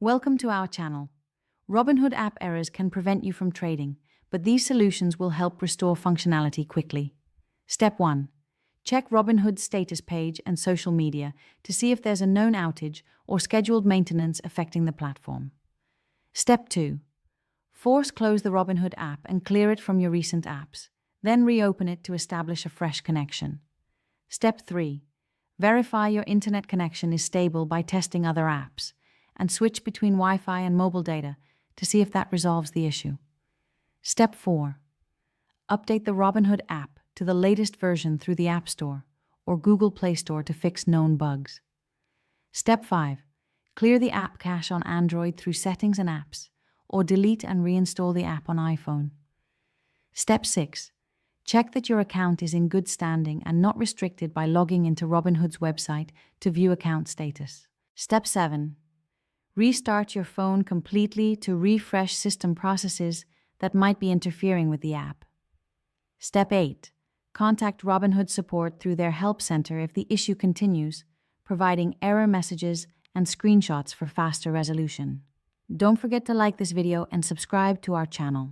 Welcome to our channel. Robinhood app errors can prevent you from trading, but these solutions will help restore functionality quickly. Step 1. Check Robinhood's status page and social media to see if there's a known outage or scheduled maintenance affecting the platform. Step 2. Force close the Robinhood app and clear it from your recent apps. Then reopen it to establish a fresh connection. Step 3. Verify your internet connection is stable by testing other apps, and switch between Wi-Fi and mobile data to see if that resolves the issue. Step 4. Update the Robinhood app to the latest version through the App Store or Google Play Store to fix known bugs. Step 5. Clear the app cache on Android through Settings and Apps, or delete and reinstall the app on iPhone. Step 6. Check that your account is in good standing and not restricted by logging into Robinhood's website to view account status. Step 7. Restart your phone completely to refresh system processes that might be interfering with the app. Step 8. Contact Robinhood support through their help center if the issue continues, providing error messages and screenshots for faster resolution. Don't forget to like this video and subscribe to our channel.